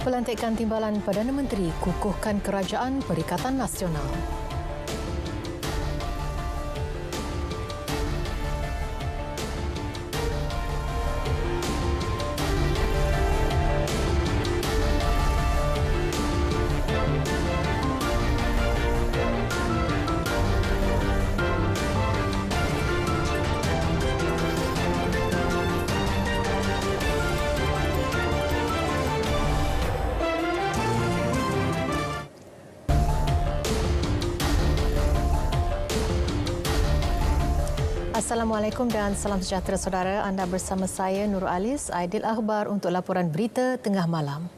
Pelantikan Timbalan Perdana Menteri kukuhkan Kerajaan Perikatan Nasional. Assalamualaikum dan salam sejahtera saudara. Anda bersama saya Nurul Alis, Aidil Akhbar untuk laporan berita tengah malam.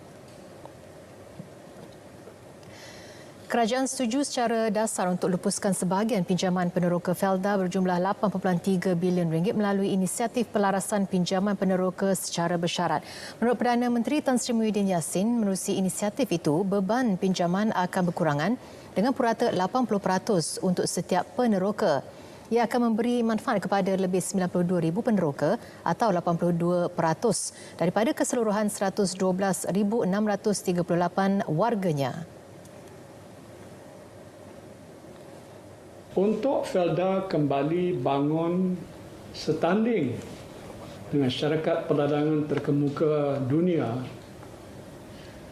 Kerajaan setuju secara dasar untuk lepaskan sebahagian pinjaman peneroka Felda berjumlah 8.3 bilion ringgit melalui inisiatif pelarasan pinjaman peneroka secara bersyarat. Menurut Perdana Menteri Tan Sri Muhyiddin Yassin, menerusi inisiatif itu, beban pinjaman akan berkurangan dengan purata 80% untuk setiap peneroka. Ia akan memberi manfaat kepada lebih 92,000 peneroka atau 82% daripada keseluruhan 112,638 warganya. Untuk Felda kembali bangun setanding dengan syarikat perdagangan terkemuka dunia,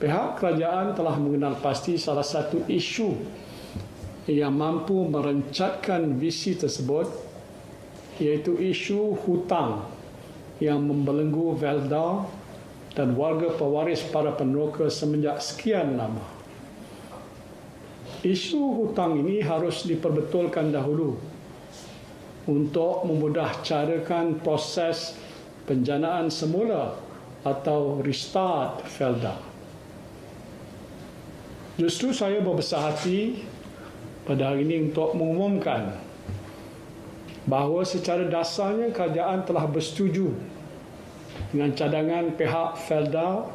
pihak kerajaan telah mengenal pasti salah satu isu yang mampu merencatkan visi tersebut, iaitu isu hutang yang membelenggu Felda dan warga pewaris para peneroka semenjak sekian lama. Isu hutang ini harus diperbetulkan dahulu untuk memudahcarakan proses penjanaan semula atau restart Felda. Justru saya berbesar hati pada hari ini untuk mengumumkan bahawa secara dasarnya kerajaan telah bersetuju dengan cadangan pihak Felda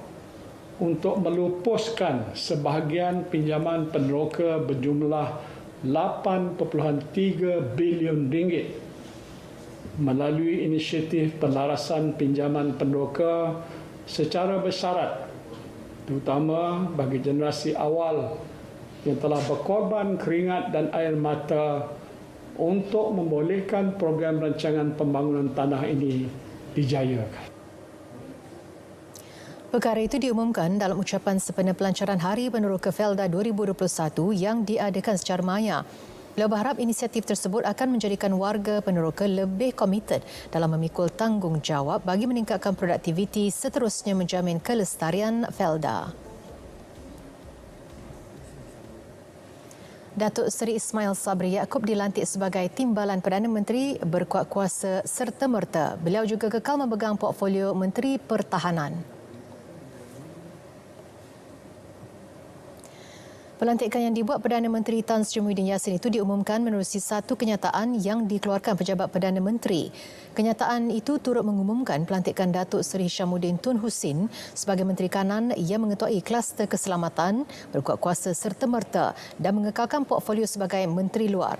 untuk melupuskan sebahagian pinjaman peneroka berjumlah 8.3 bilion ringgit melalui inisiatif pelarasan pinjaman peneroka secara bersyarat, terutama bagi generasi awal yang telah berkorban keringat dan air mata untuk membolehkan program rancangan pembangunan tanah ini dijayakan. Perkara itu diumumkan dalam ucapan sempena pelancaran Hari Peneroka Felda 2021 yang diadakan secara maya. Beliau berharap inisiatif tersebut akan menjadikan warga peneroka lebih komited dalam memikul tanggungjawab bagi meningkatkan produktiviti seterusnya menjamin kelestarian Felda. Datuk Seri Ismail Sabri Yaakob dilantik sebagai Timbalan Perdana Menteri berkuat kuasa serta-merta. Beliau juga kekal memegang portfolio Menteri Pertahanan. Pelantikan yang dibuat Perdana Menteri Tan Sri Muhyiddin Yassin itu diumumkan menerusi satu kenyataan yang dikeluarkan Pejabat Perdana Menteri. Kenyataan itu turut mengumumkan pelantikan Datuk Seri Hishamuddin Tun Hussein sebagai Menteri Kanan yang mengetuai kluster keselamatan, berkuat kuasa serta-merta dan mengekalkan portfolio sebagai Menteri Luar.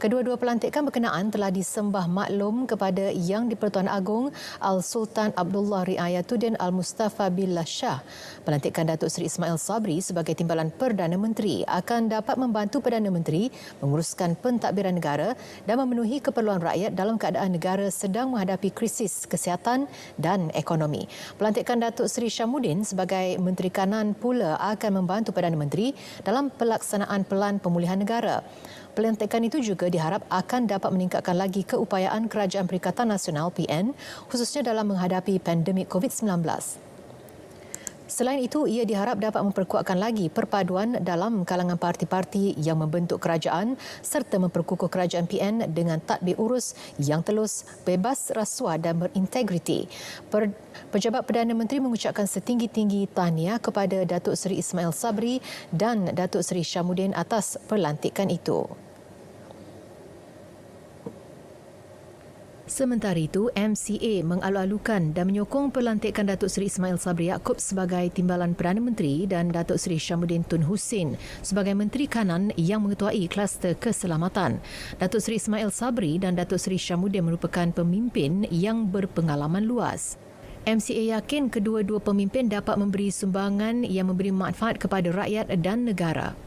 Kedua-dua pelantikan berkenaan telah disembah maklum kepada Yang di-Pertuan Agong Al-Sultan Abdullah Riayatuddin Al-Mustafa Billah Shah. Pelantikan Datuk Seri Ismail Sabri sebagai Timbalan Perdana Menteri akan dapat membantu Perdana Menteri menguruskan pentadbiran negara dan memenuhi keperluan rakyat dalam keadaan negara sedang menghadapi krisis kesihatan dan ekonomi. Pelantikan Datuk Seri Hishamuddin sebagai Menteri Kanan pula akan membantu Perdana Menteri dalam pelaksanaan Pelan Pemulihan Negara. Pelantikan itu juga diharap akan dapat meningkatkan lagi keupayaan Kerajaan Perikatan Nasional PN khususnya dalam menghadapi pandemik COVID-19. Selain itu, ia diharap dapat memperkuatkan lagi perpaduan dalam kalangan parti-parti yang membentuk kerajaan serta memperkukuh kerajaan PN dengan tadbir urus yang telus, bebas rasuah dan berintegriti. Pejabat Perdana Menteri mengucapkan setinggi-tinggi tahniah kepada Datuk Seri Ismail Sabri dan Datuk Seri Hishamuddin atas pelantikan itu. Sementara itu, MCA mengalu-alukan dan menyokong pelantikan Datuk Seri Ismail Sabri Yaakob sebagai Timbalan Perdana Menteri dan Datuk Seri Hishamuddin Tun Hussein sebagai Menteri Kanan yang mengetuai kluster keselamatan. Datuk Seri Ismail Sabri dan Datuk Seri Hishamuddin merupakan pemimpin yang berpengalaman luas. MCA yakin kedua-dua pemimpin dapat memberi sumbangan yang memberi manfaat kepada rakyat dan negara.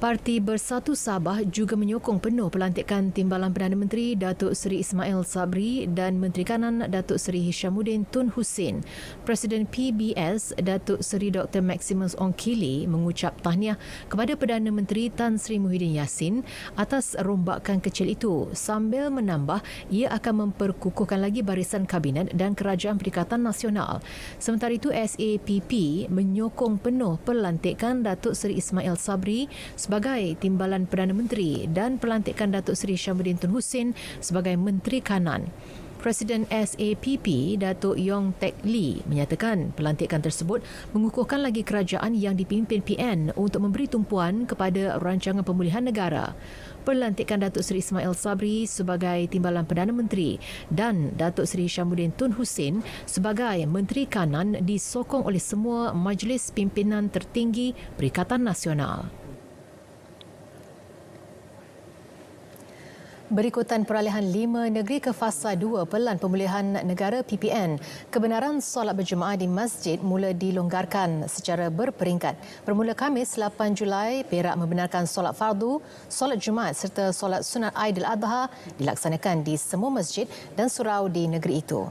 Parti Bersatu Sabah juga menyokong penuh pelantikan Timbalan Perdana Menteri Datuk Seri Ismail Sabri dan Menteri Kanan Datuk Seri Hishamuddin Tun Hussein. Presiden PBS Datuk Seri Dr. Maximus Ongkili mengucap tahniah kepada Perdana Menteri Tan Sri Muhyiddin Yassin atas rombakan kecil itu sambil menambah ia akan memperkukuhkan lagi barisan kabinet dan kerajaan Perikatan Nasional. Sementara itu SAPP menyokong penuh pelantikan Datuk Seri Ismail Sabri sebagai Timbalan Perdana Menteri dan pelantikan Datuk Seri Hishamuddin Tun Hussein sebagai Menteri Kanan. Presiden SAPP Datuk Yong Tek Lee menyatakan pelantikan tersebut mengukuhkan lagi kerajaan yang dipimpin PN untuk memberi tumpuan kepada rancangan pemulihan negara. Pelantikan Datuk Seri Ismail Sabri sebagai Timbalan Perdana Menteri dan Datuk Seri Hishamuddin Tun Hussein sebagai Menteri Kanan disokong oleh semua majlis pimpinan tertinggi Perikatan Nasional. Berikutan peralihan 5 negeri ke fasa 2 Pelan Pemulihan Negara PPN, kebenaran solat berjemaah di masjid mula dilonggarkan secara berperingkat. Bermula Khamis 8 Julai, Perak membenarkan solat fardu, solat Jumaat serta solat sunat Aidiladha dilaksanakan di semua masjid dan surau di negeri itu.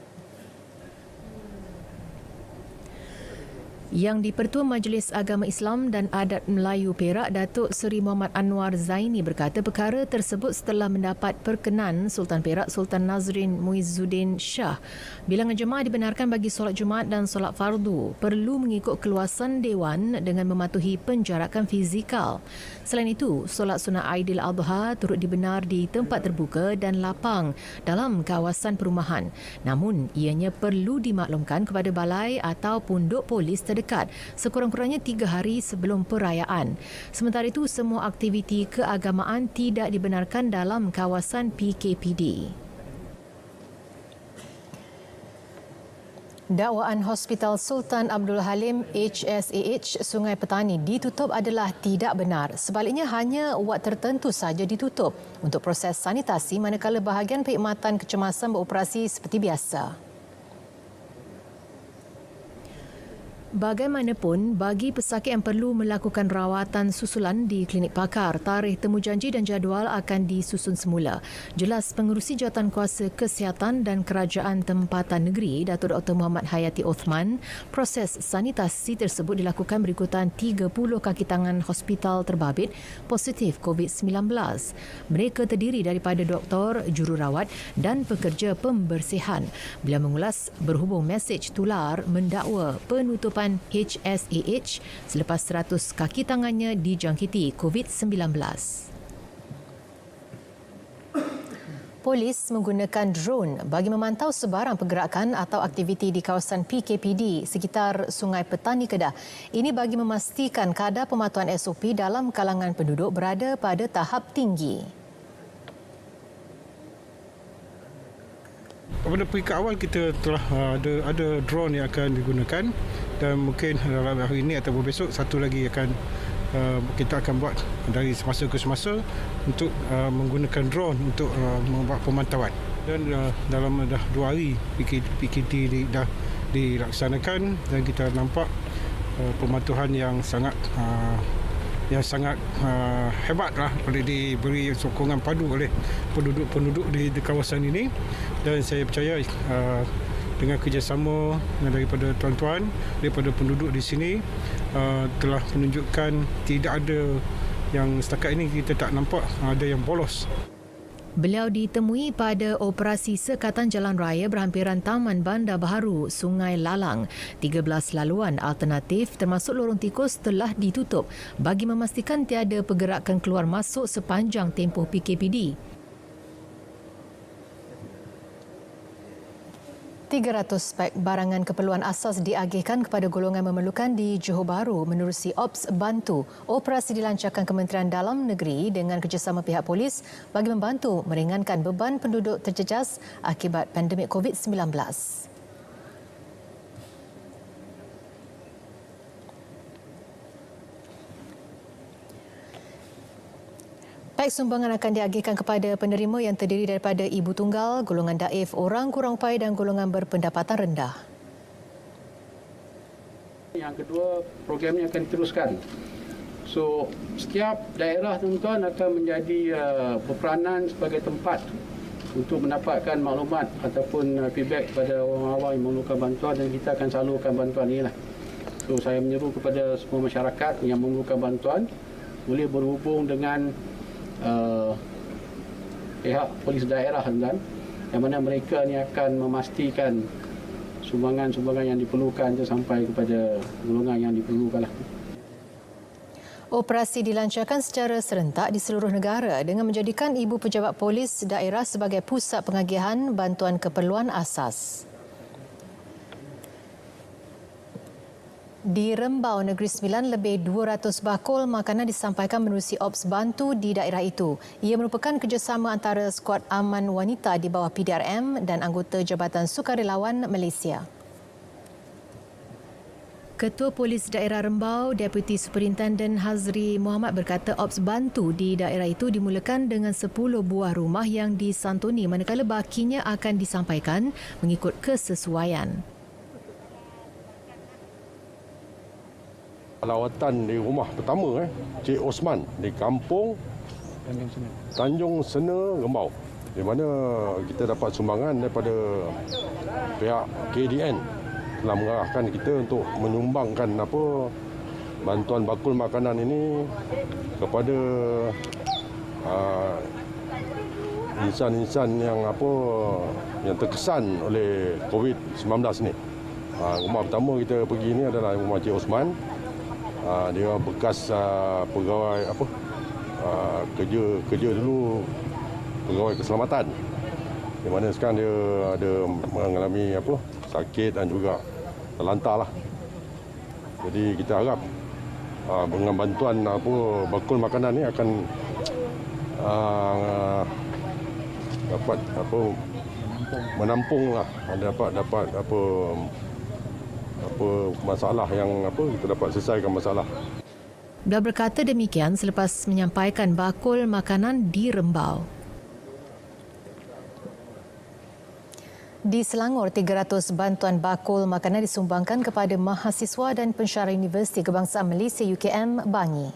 Yang di-Pertua Majlis Agama Islam dan Adat Melayu Perak, Datuk Seri Muhammad Anwar Zaini berkata perkara tersebut setelah mendapat perkenan Sultan Perak Sultan Nazrin Muizzuddin Shah. Bilangan jemaah dibenarkan bagi solat Jumaat dan solat fardu perlu mengikut keluasan Dewan dengan mematuhi penjarakan fizikal. Selain itu, solat sunat Aidiladha turut dibenar di tempat terbuka dan lapang dalam kawasan perumahan. Namun, ianya perlu dimaklumkan kepada balai atau punduk polis terdekat sekurang-kurangnya 3 hari sebelum perayaan. Sementara itu, semua aktiviti keagamaan tidak dibenarkan dalam kawasan PKPD. Dakwaan Hospital Sultan Abdul Halim HSAH Sungai Petani ditutup adalah tidak benar. Sebaliknya, hanya wad tertentu saja ditutup untuk proses sanitasi manakala bahagian perkhidmatan kecemasan beroperasi seperti biasa. Bagaimanapun, bagi pesakit yang perlu melakukan rawatan susulan di klinik pakar, tarikh temujanji dan jadual akan disusun semula. Jelas Pengerusi Jawatankuasa Kesihatan dan Kerajaan Tempatan Negeri, Datuk Dr. Muhammad Hayati Othman, proses sanitasi tersebut dilakukan berikutan 30 kaki tangan hospital terbabit positif COVID-19. Mereka terdiri daripada doktor, jururawat dan pekerja pembersihan. Beliau mengulas berhubung mesej tular mendakwa penutupan HSAH selepas 100 kaki tangannya dijangkiti COVID-19. Polis menggunakan drone bagi memantau sebarang pergerakan atau aktiviti di kawasan PKPD sekitar Sungai Petani Kedah. Ini bagi memastikan kadar pematuhan SOP dalam kalangan penduduk berada pada tahap tinggi. Pada peringkat awal kita telah ada drone yang akan digunakan dan mungkin dalam hari ini atau besok satu lagi kita akan buat dari semasa ke semasa untuk menggunakan drone untuk membuat pemantauan. Dan dalam dah 2 hari PKT dah dilaksanakan dan kita nampak pemantauan yang sangat hebatlah, boleh diberi sokongan padu oleh penduduk-penduduk di kawasan ini. Dan saya percaya dengan kerjasama daripada tuan-tuan, daripada penduduk di sini telah menunjukkan tidak ada yang setakat ini kita tak nampak ada yang bolos. Beliau ditemui pada operasi sekatan jalan raya berhampiran Taman Bandar Baharu, Sungai Lalang. 13 laluan alternatif termasuk lorong tikus telah ditutup bagi memastikan tiada pergerakan keluar masuk sepanjang tempoh PKPD. 300 spek barangan keperluan asas diagihkan kepada golongan memerlukan di Johor Bahru menerusi Ops Bantu. Operasi dilancarkan Kementerian Dalam Negeri dengan kerjasama pihak polis bagi membantu meringankan beban penduduk terjejas akibat pandemik COVID-19. Pek sumbangan akan diagihkan kepada penerima yang terdiri daripada ibu tunggal, golongan daif, orang kurang upaya dan golongan berpendapatan rendah. Yang kedua, program ini akan diteruskan. So, setiap daerah tuan-tuan akan menjadi berperanan sebagai tempat untuk mendapatkan maklumat ataupun feedback kepada orang awam yang memerlukan bantuan, dan kita akan salurkan bantuan ini lah. So, saya menyeru kepada semua masyarakat yang memerlukan bantuan boleh berhubung dengan pihak polis daerah tuan, yang mana mereka ni akan memastikan sumbangan-sumbangan yang diperlukan itu sampai kepada golongan yang diperlukan lah. Operasi dilancarkan secara serentak di seluruh negara dengan menjadikan ibu pejabat polis daerah sebagai pusat pengagihan bantuan keperluan asas. Di Rembau Negeri Sembilan, lebih 200 bakul makanan disampaikan menerusi Ops Bantu di daerah itu. Ia merupakan kerjasama antara skuad aman wanita di bawah PDRM dan anggota Jabatan Sukarelawan Malaysia. Ketua Polis Daerah Rembau, Deputi Superintenden Hazri Muhammad berkata Ops Bantu di daerah itu dimulakan dengan 10 buah rumah yang disantuni manakala bakinya akan disampaikan mengikut kesesuaian. Lawatan di rumah pertama Cik Osman di kampung Tanjung Sena, Rembau, di mana kita dapat sumbangan daripada pihak KDN telah mengarahkan kita untuk menyumbangkan bantuan bakul makanan ini kepada insan-insan yang terkesan oleh COVID-19 ni. Rumah pertama kita pergi ini adalah rumah Cik Osman. Dia bekas pegawai kerja dulu pegawai keselamatan, di mana sekarang dia ada mengalami sakit dan juga terlantar lah. Jadi kita harap dengan bantuan bakul makanan ni akan dapat menampung lah, dapat masalah yang kita dapat selesaikan masalah. Beliau berkata demikian selepas menyampaikan bakul makanan di Rembau. Di Selangor, 300 bantuan bakul makanan disumbangkan kepada mahasiswa dan pensyarah Universiti Kebangsaan Malaysia UKM Bangi.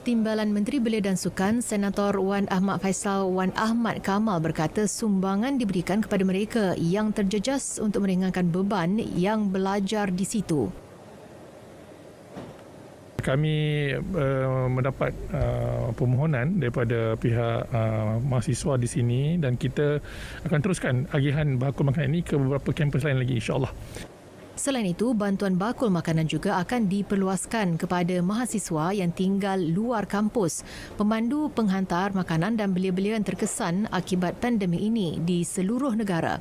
Timbalan Menteri Belia dan Sukan, Senator Wan Ahmad Faisal Wan Ahmad Kamal berkata sumbangan diberikan kepada mereka yang terjejas untuk meringankan beban yang belajar di situ. Kami mendapat permohonan daripada pihak mahasiswa di sini dan kita akan teruskan agihan bakul makanan ini ke beberapa kampus lain lagi, insya-Allah. Selain itu, bantuan bakul makanan juga akan diperluaskan kepada mahasiswa yang tinggal luar kampus, pemandu penghantar makanan dan belia-belia yang terkesan akibat pandemik ini di seluruh negara.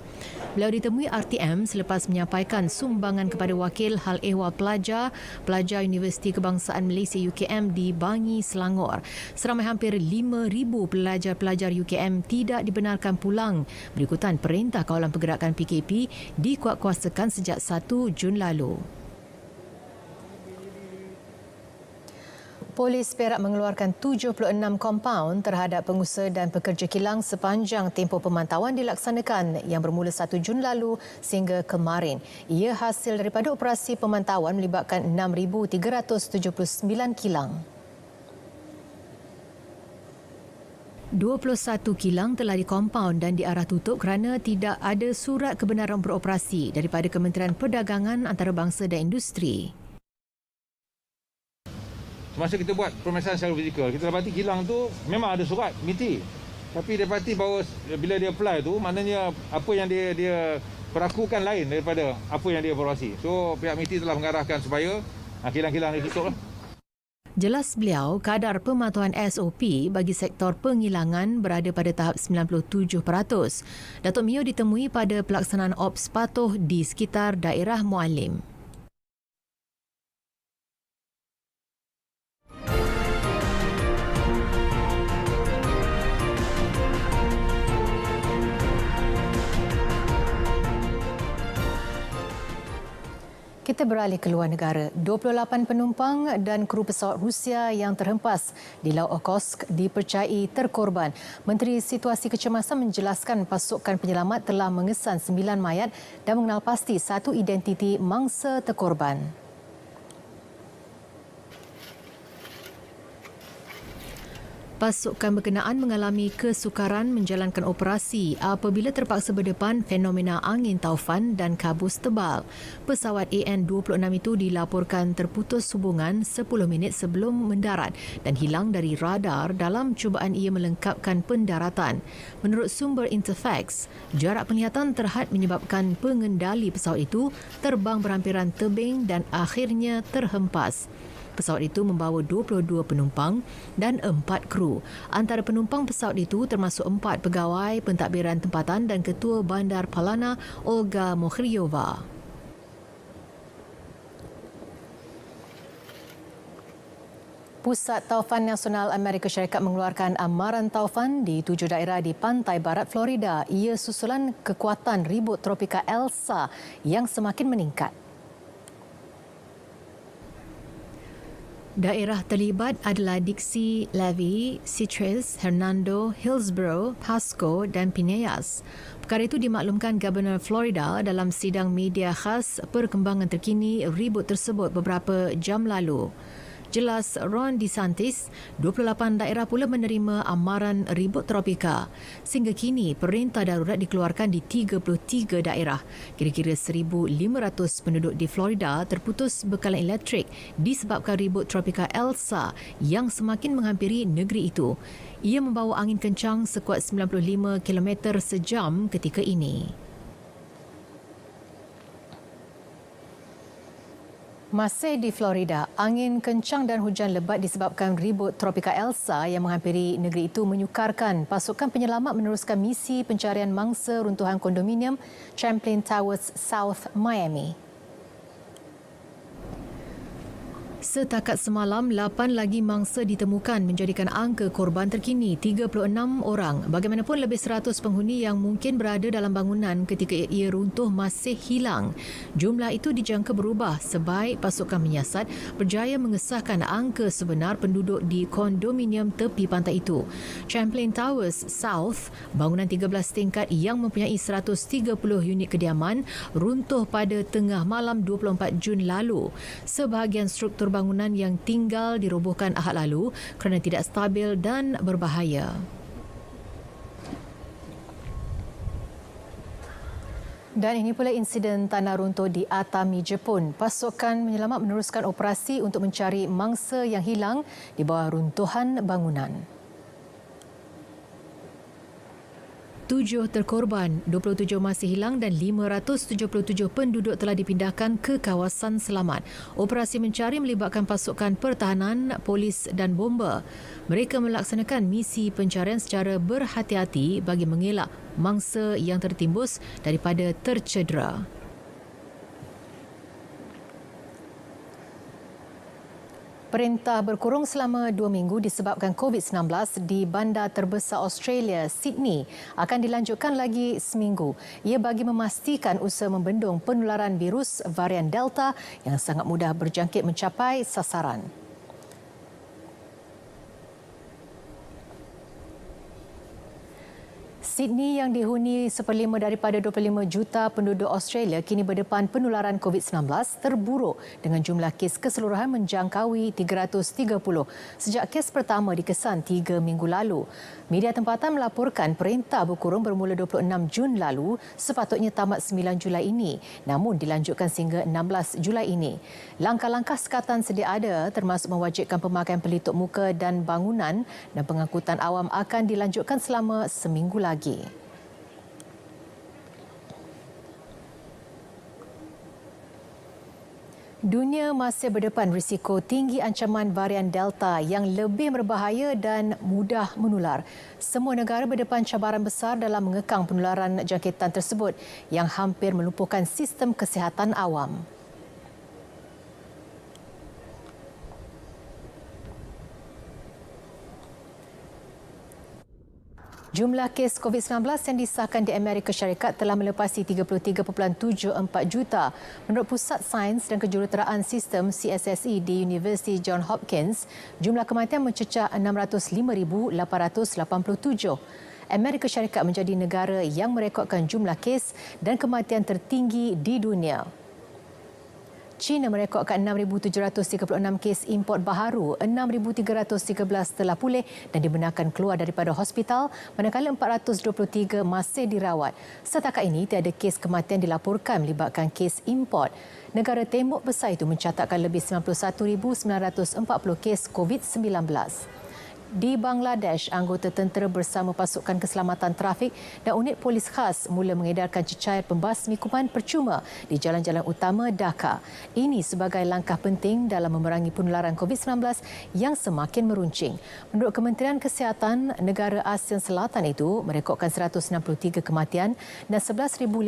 Beliau ditemui RTM selepas menyampaikan sumbangan kepada Wakil Hal Ehwal Pelajar Universiti Kebangsaan Malaysia UKM di Bangi, Selangor. Seramai hampir 5,000 pelajar-pelajar UKM tidak dibenarkan pulang berikutan Perintah Kawalan Pergerakan PKP dikuatkuasakan sejak 1 Jun lalu. Polis Perak mengeluarkan 76 kompaun terhadap pengusaha dan pekerja kilang sepanjang tempoh pemantauan dilaksanakan yang bermula 1 Jun lalu sehingga kemarin. Ia hasil daripada operasi pemantauan melibatkan 6,379 kilang. 21 kilang telah dikompaun dan diarah tutup kerana tidak ada surat kebenaran beroperasi daripada Kementerian Perdagangan Antarabangsa dan Industri. Semasa kita buat pemeriksaan secara fizikal, kita dapati kilang tu memang ada surat MITI. Tapi dapati bahawa bila dia apply tu, maknanya apa yang dia perakukan lain daripada apa yang dia beroperasi. So pihak MITI telah mengarahkan supaya kilang-kilang ditutup lah. Jelas beliau, kadar pemantauan SOP bagi sektor pengilangan berada pada tahap 97%. Datuk Mio ditemui pada pelaksanaan Ops Patuh di sekitar daerah Mualim. Kita beralih ke luar negara. 28 penumpang dan kru pesawat Rusia yang terhempas di Laut Okhotsk dipercayai terkorban. Menteri Situasi Kecemasan menjelaskan pasukan penyelamat telah mengesan 9 mayat dan mengenal pasti satu identiti mangsa terkorban. Pasukan berkenaan mengalami kesukaran menjalankan operasi apabila terpaksa berdepan fenomena angin taufan dan kabus tebal. Pesawat AN-26 itu dilaporkan terputus hubungan 10 minit sebelum mendarat dan hilang dari radar dalam cubaan ia melengkapkan pendaratan. Menurut sumber Interfax, jarak penglihatan terhad menyebabkan pengendali pesawat itu terbang berhampiran tebing dan akhirnya terhempas. Pesawat itu membawa 22 penumpang dan 4 kru. Antara penumpang pesawat itu termasuk 4 pegawai pentadbiran tempatan dan Ketua Bandar Palana Olga Mokhriova. Pusat Taufan Nasional Amerika Syarikat mengeluarkan amaran taufan di 7 daerah di pantai barat Florida. Ia susulan kekuatan ribut tropika Elsa yang semakin meningkat. Daerah terlibat adalah Dixie, Levy, Citrus, Hernando, Hillsborough, Pasco dan Pinellas. Perkara itu dimaklumkan Gubernur Florida dalam sidang media khas perkembangan terkini ribut tersebut beberapa jam lalu. Jelas Ron DeSantis, 28 daerah pula menerima amaran ribut tropika. Sehingga kini, perintah darurat dikeluarkan di 33 daerah. Kira-kira 1,500 penduduk di Florida terputus bekalan elektrik disebabkan ribut tropika Elsa yang semakin menghampiri negeri itu. Ia membawa angin kencang sekuat 95 km sejam ketika ini. Masih di Florida, angin kencang dan hujan lebat disebabkan ribut tropika Elsa yang menghampiri negeri itu menyukarkan pasukan penyelamat meneruskan misi pencarian mangsa runtuhan kondominium Champlain Towers, South Miami. Setakat semalam, 8 lagi mangsa ditemukan menjadikan angka korban terkini 36 orang. Bagaimanapun lebih 100 penghuni yang mungkin berada dalam bangunan ketika ia runtuh masih hilang. Jumlah itu dijangka berubah sebaik pasukan menyiasat berjaya mengesahkan angka sebenar penduduk di kondominium tepi pantai itu. Champlain Towers South, bangunan 13 tingkat yang mempunyai 130 unit kediaman, runtuh pada tengah malam 24 Jun lalu. Sebahagian struktur bangunan yang tinggal dirobohkan Ahad lalu kerana tidak stabil dan berbahaya. Dan ini pula insiden tanah runtuh di Atami, Jepun. Pasukan menyelamat meneruskan operasi untuk mencari mangsa yang hilang di bawah runtuhan bangunan. 7 terkorban, 27 masih hilang dan 577 penduduk telah dipindahkan ke kawasan selamat. Operasi mencari melibatkan pasukan pertahanan, polis dan bomba. Mereka melaksanakan misi pencarian secara berhati-hati bagi mengelak mangsa yang tertimbus daripada tercedera. Perintah berkurung selama 2 minggu disebabkan COVID-19 di bandar terbesar Australia, Sydney, akan dilanjutkan lagi seminggu. Ia bagi memastikan usaha membendung penularan virus varian Delta yang sangat mudah berjangkit mencapai sasaran. Sydney yang dihuni 1/5 daripada 25 juta penduduk Australia kini berdepan penularan COVID-19 terburuk dengan jumlah kes keseluruhan menjangkaui 330 sejak kes pertama dikesan 3 minggu lalu. Media tempatan melaporkan perintah berkurung bermula 26 Jun lalu sepatutnya tamat 9 Julai ini namun dilanjutkan sehingga 16 Julai ini. Langkah-langkah sekatan sedia ada termasuk mewajibkan pemakaian pelitup muka dan bangunan dan pengangkutan awam akan dilanjutkan selama seminggu lagi. Dunia masih berdepan risiko tinggi ancaman varian Delta yang lebih berbahaya dan mudah menular. Semua negara berdepan cabaran besar dalam mengekang penularan jangkitan tersebut yang hampir melumpuhkan sistem kesihatan awam. Jumlah kes COVID-19 yang disahkan di Amerika Syarikat telah melepasi 33.74 juta. Menurut Pusat Sains dan Kejuruteraan Sistem CSSE di Universiti Johns Hopkins, jumlah kematian mencecah 605,887. Amerika Syarikat menjadi negara yang merekodkan jumlah kes dan kematian tertinggi di dunia. China merekodkan 6,736 kes import baharu, 6,313 telah pulih dan dibenarkan keluar daripada hospital, manakala 423 masih dirawat. Setakat ini, tiada kes kematian dilaporkan melibatkan kes import. Negara Tembok Besar itu mencatatkan lebih 91,940 kes COVID-19. Di Bangladesh, anggota tentera bersama pasukan keselamatan trafik dan unit polis khas mula mengedarkan cecair pembasmi kuman percuma di jalan-jalan utama Dhaka. Ini sebagai langkah penting dalam memerangi penularan COVID-19 yang semakin meruncing. Menurut Kementerian Kesihatan, negara ASEAN Selatan itu merekodkan 163 kematian dan 11,525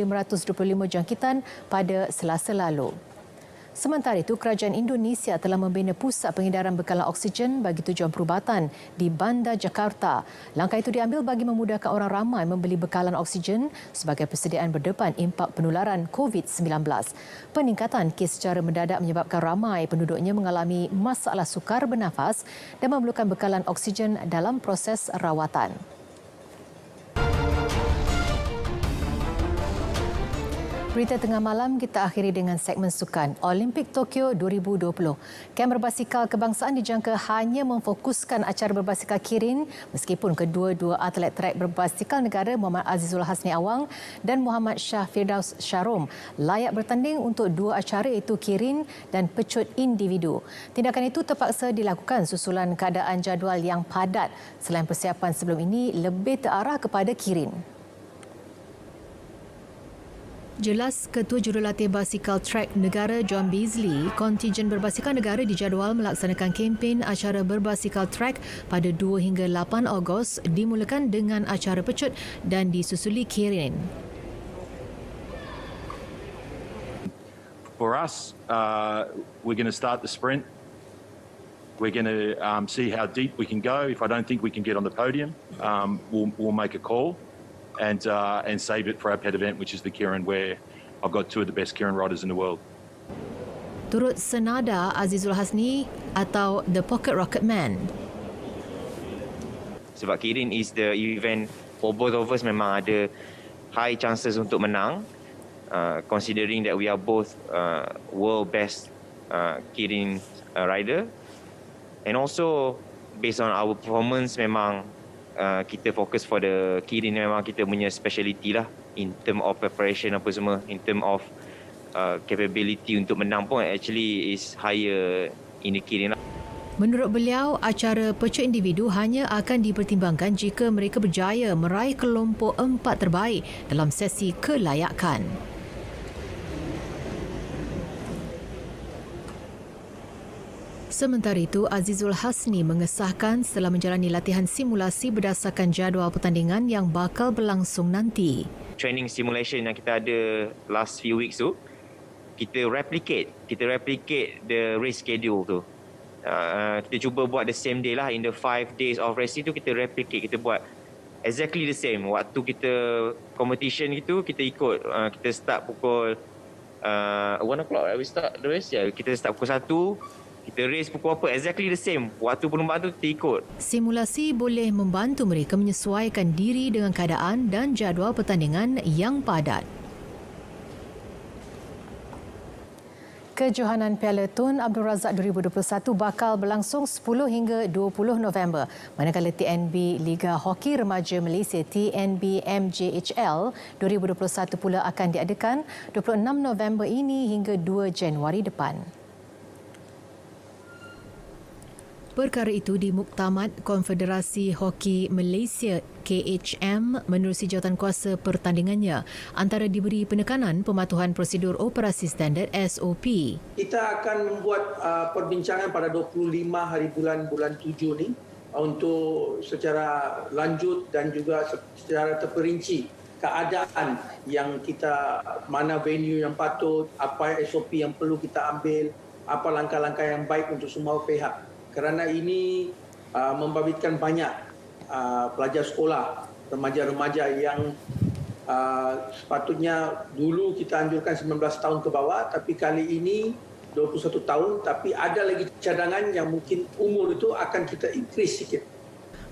jangkitan pada Selasa lalu. Sementara itu, Kerajaan Indonesia telah membina pusat pengedaran bekalan oksigen bagi tujuan perubatan di Bandar Jakarta. Langkah itu diambil bagi memudahkan orang ramai membeli bekalan oksigen sebagai persediaan berdepan impak penularan COVID-19. Peningkatan kes secara mendadak menyebabkan ramai penduduknya mengalami masalah sukar bernafas dan memerlukan bekalan oksigen dalam proses rawatan. Berita tengah malam kita akhiri dengan segmen sukan. Olimpik Tokyo 2020. Kem berbasikal kebangsaan dijangka hanya memfokuskan acara berbasikal Kirin meskipun kedua-dua atlet trek berbasikal negara Muhammad Azizul Hasni Awang dan Muhammad Shah Firdaus Sharom layak bertanding untuk dua acara iaitu Kirin dan pecut individu. Tindakan itu terpaksa dilakukan susulan keadaan jadual yang padat selain persiapan sebelum ini lebih terarah kepada Kirin. Jelas Ketua Jurulatih Basikal Trek Negara John Beasley, kontingen berbasikal negara dijadual melaksanakan kempen acara berbasikal trek pada 2 hingga 8 Ogos dimulakan dengan acara pecut dan disusuli Kirin. For us, we're going to start the sprint. We're going to see how deep we can go. If I don't think we can get on the podium, we'll make a call. And save it for our pet event, which is the Kirin, where I've got two of the best Kirin riders in the world. Turut senada Azizul Hasni atau The Pocket Rocket Man. Sebab Kirin is the event for both of us memang ada high chances untuk menang, considering that we are both world best Kirin rider, and also based on our performance memang kita fokus for the Kirin memang kita punya speciality lah in term of preparation apa semua, in term of capability untuk menang pun actually is higher in the Kirin lah. Menurut beliau, acara pecut individu hanya akan dipertimbangkan jika mereka berjaya meraih kelompok 4 terbaik dalam sesi kelayakan. Sementara itu, Azizul Hasni mengesahkan setelah menjalani latihan simulasi berdasarkan jadual pertandingan yang bakal berlangsung nanti. Training simulation yang kita ada last few weeks tu, kita replicate the race schedule tu. Kita cuba buat the same day lah, in the 5 days of racing tu kita replicate, kita buat exactly the same. Waktu kita competition gitu, kita ikut, kita start pukul 1 o'clock, we start the race, kita start pukul 1, kita race pukul apa, exactly the same. Waktu perlombaan tu kita ikut. Simulasi boleh membantu mereka menyesuaikan diri dengan keadaan dan jadual pertandingan yang padat. Kejohanan Piala Tun Abdul Razak 2021 bakal berlangsung 10 hingga 20 November. Manakala TNB Liga Hoki Remaja Malaysia TNB MJHL 2021 pula akan diadakan 26 November ini hingga 2 Januari depan. Perkara itu di Muktamad Konfederasi Hoki Malaysia KHM menerusi jawatankuasa pertandingannya antara diberi penekanan pematuhan prosedur operasi standard SOP. Kita akan membuat perbincangan pada 25 hari bulan 7 ni untuk secara lanjut dan juga secara terperinci keadaan yang kita, mana venue yang patut, apa SOP yang perlu kita ambil, apa langkah-langkah yang baik untuk semua pihak. Kerana ini membabitkan banyak pelajar sekolah remaja-remaja yang sepatutnya dulu kita anjurkan 19 tahun ke bawah, tapi kali ini 21 tahun, tapi ada lagi cadangan yang mungkin umur itu akan kita increase sikit.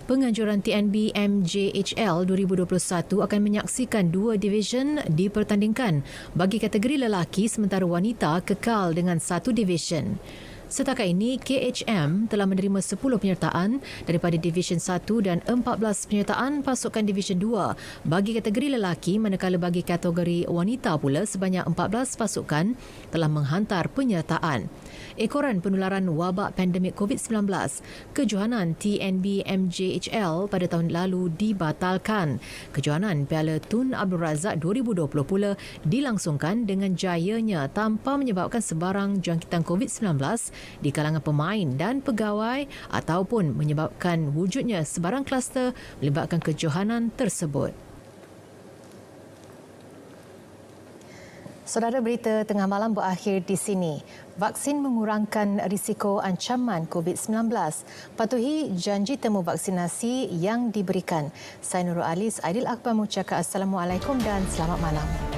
Penganjuran TNB MJHL 2021 akan menyaksikan 2 division dipertandingkan bagi kategori lelaki sementara wanita kekal dengan 1 division. Setakat ini, KHM telah menerima 10 penyertaan daripada Division 1 dan 14 penyertaan pasukan Division 2 bagi kategori lelaki, manakala bagi kategori wanita pula sebanyak 14 pasukan telah menghantar penyertaan. Ekoran penularan wabak pandemik COVID-19, kejohanan TNB MJHL pada tahun lalu dibatalkan. Kejohanan Piala Tun Abdul Razak 2020 pula dilangsungkan dengan jayanya tanpa menyebabkan sebarang jangkitan COVID-19 di kalangan pemain dan pegawai ataupun menyebabkan wujudnya sebarang kluster melibatkan kejohanan tersebut. Saudara, berita tengah malam berakhir di sini. Vaksin mengurangkan risiko ancaman COVID-19. Patuhi janji temu vaksinasi yang diberikan. Saya Nurul Alis, Aidil Akbar mengucapkan Assalamualaikum dan selamat malam.